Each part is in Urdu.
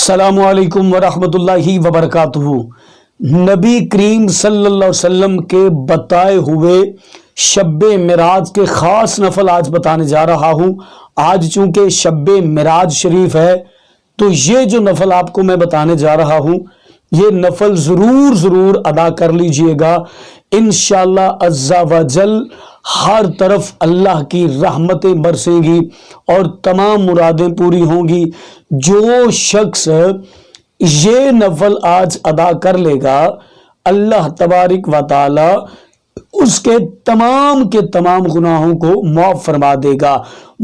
السلام علیکم ورحمۃ اللہ وبرکاتہ۔ نبی کریم صلی اللہ علیہ وسلم کے بتائے ہوئے شب معراج کے خاص نفل آج بتانے جا رہا ہوں۔ آج چونکہ شب معراج شریف ہے تو یہ جو نفل آپ کو میں بتانے جا رہا ہوں یہ نفل ضرور ادا کر لیجئے گا۔ انشاءاللہ عز و جل ہر طرف اللہ کی رحمتیں برسیں گی اور تمام مرادیں پوری ہوں گی۔ جو شخص یہ نفل آج ادا کر لے گا اللہ تبارک و تعالی اس کے تمام گناہوں کو معاف فرما دے گا۔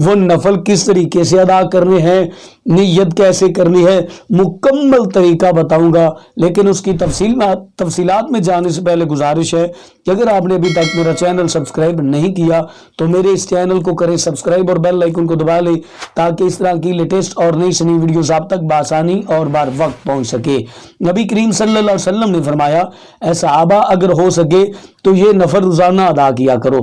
وہ نفل کس طریقے سے ادا کرنے ہیں، نیت کیسے کرنی ہے، مکمل طریقہ بتاؤں گا، لیکن اس کی تفصیلات میں جانے سے پہلے گزارش ہے کہ اگر آپ نے ابھی تک میرا چینل سبسکرائب نہیں کیا تو میرے اس چینل کو کریں سبسکرائب اور بیل آئیکن کو دبا لیں تاکہ اس طرح کی لیٹسٹ اور نئی سنی ویڈیوز آپ تک بآسانی اور بر وقت پہنچ سکے۔ نبی کریم صلی اللہ علیہ وسلم نے فرمایا اے صحابہ اگر ہو سکے تو یہ نفل روزانہ ادا کیا کرو،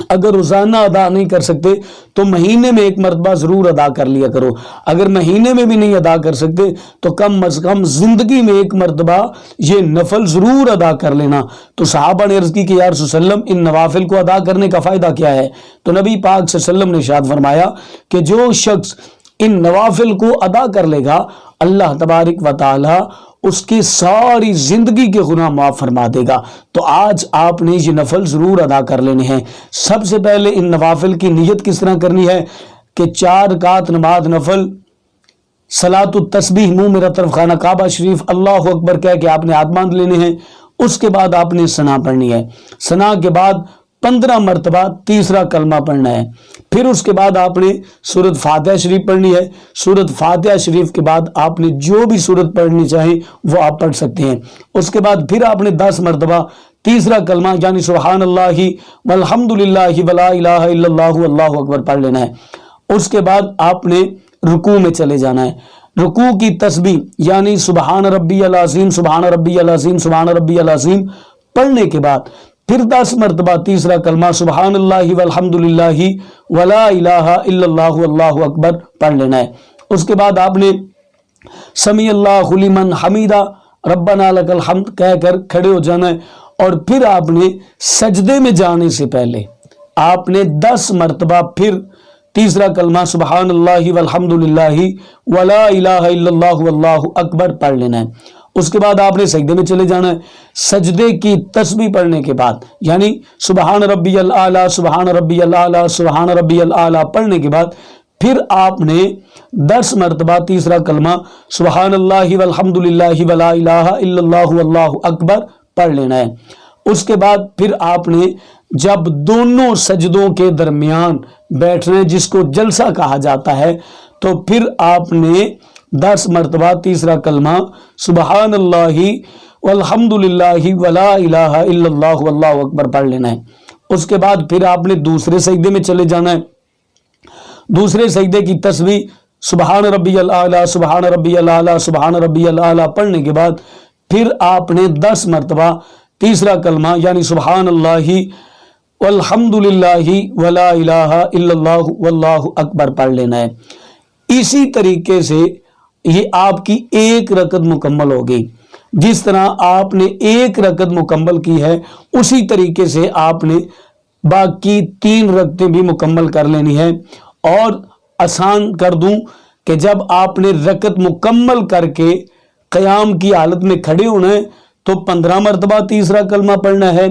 اگر روزانہ ادا نہیں کر سکتے تو مہینے میں ایک مرتبہ ضرور ادا کر لیا کرو، اگر مہینے میں بھی نہیں ادا کر سکتے تو کم از کم زندگی میں ایک مرتبہ یہ نفل ضرور ادا کر لینا۔ تو صحابہ نے عرض کی کہ یا رسول اللہ علیہ وسلم ان نوافل کو ادا کرنے کا فائدہ کیا ہے؟ تو نبی پاک صلی اللہ علیہ وسلم نے ارشاد فرمایا کہ جو شخص ان نوافل کو ادا کر لے گا اللہ تبارک و تعالی اس کی ساری زندگی کے گناہ معاف فرما دے گا۔ تو آج آپ نے یہ نفل ضرور ادا کر لینے ہیں۔ سب سے پہلے ان نوافل کی نیت کس طرح کرنی ہے کہ 4 رکعت نماز نفل صلاۃ التسبیح منہ میرا طرف خانہ کعبہ شریف اللہ اکبر کہہ کے آپ نے ہاتھ باندھ لینے ہیں۔ اس کے بعد آپ نے ثنا پڑھنی ہے، ثنا کے بعد 15 مرتبہ تیسرا کلمہ پڑھنا ہے، پھر اس کے بعد آپ نے سورۃ فاتحہ شریف پڑھنی ہے۔ سورۃ فاتحہ شریف کے بعد آپ نے جو بھی سورت پڑھنی چاہیں وہ آپ پڑھ سکتے ہیں۔ اس کے بعد پھر آپ نے 10 مرتبہ تیسرا کلمہ یعنی سبحان اللہ والحمد للہ ولا الہ الا اللہ واللہ اکبر پڑھ لینا ہے۔ اس کے بعد آپ نے رکوع میں چلے جانا ہے۔ رکوع کی تسبیح یعنی سبحان ربی العظیم سبحان ربی العظیم سبحان ربی العظیم پڑھنے کے بعد پھر 10 مرتبہ تیسرا کلمہ سبحان اللہ والحمد للہ ولا الہ الا اللہ واللہ اکبر پڑھ لینا ہے۔ اس کے بعد آپ نے سمیع اللہ لمن حمیدہ ربنا لک الحمد کہہ کر کھڑے ہو جانا ہے، اور پھر آپ نے سجدے میں جانے سے پہلے آپ نے 10 مرتبہ پھر تیسرا کلمہ سبحان اللہ والحمد للہ ولا الہ الا اللہ واللہ اکبر پڑھ لینا ہے۔ اس کے بعد آپ نے سجدے میں چلے جانا ہے۔ سجدے کی تسبیح پڑھنے کے بعد یعنی سبحان ربی الاعلیٰ سبحان ربی الاعلیٰ سبحان ربی الاعلیٰ پڑھنے کے بعد پھر آپ نے 10 مرتبہ تیسرا کلمہ سبحان اللہ والحمد للہ ولا الہ الا اللہ واللہ اکبر پڑھ لینا ہے۔ اس کے بعد پھر آپ نے جب دونوں سجدوں کے درمیان بیٹھنا ہے جس کو جلسہ کہا جاتا ہے تو پھر آپ نے 10 مرتبہ تیسرا کلمہ سبحان اللہ والحمد للہ ولا الہ الا اللہ واللہ اکبر پڑھ لینا ہے۔ اس کے بعد پھر آپ نے دوسرے سجدے میں چلے جانا ہے۔ دوسرے سجدے کی تسبیح سبحان ربی الاعلیٰ سبحان ربی الاعلیٰ سبحان ربی الاعلیٰ پڑھنے کے بعد پھر آپ نے 10 مرتبہ تیسرا کلمہ یعنی سبحان اللہ والحمد للہ ولا الہ الا اللہ واللہ اکبر پڑھ لینا ہے۔ اسی طریقے سے یہ آپ کی ایک رکعت مکمل ہو گئی۔ جس طرح آپ نے ایک رکعت مکمل کی ہے اسی طریقے سے آپ نے باقی 3 رکعتیں بھی مکمل کر لینی ہے۔ اور آسان کر دوں کہ جب آپ نے رکعت مکمل کر کے قیام کی حالت میں کھڑے ہونا ہے تو 15 مرتبہ تیسرا کلمہ پڑھنا ہے،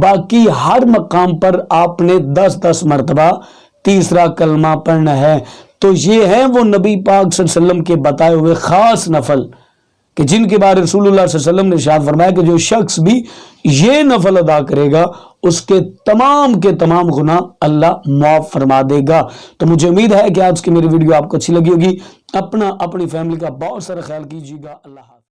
باقی ہر مقام پر آپ نے 10 مرتبہ تیسرا کلمہ پڑھنا ہے۔ تو یہ ہیں وہ نبی پاک صلی اللہ علیہ وسلم کے بتائے ہوئے خاص نفل کہ جن کے بارے رسول اللہ صلی اللہ علیہ وسلم نے ارشاد فرمایا کہ جو شخص بھی یہ نفل ادا کرے گا اس کے تمام گناہ اللہ معاف فرما دے گا۔ تو مجھے امید ہے کہ آج کی میری ویڈیو آپ کو اچھی لگی ہوگی۔ اپنی فیملی کا بہت سارا خیال کیجیے گا۔ اللہ حافظ۔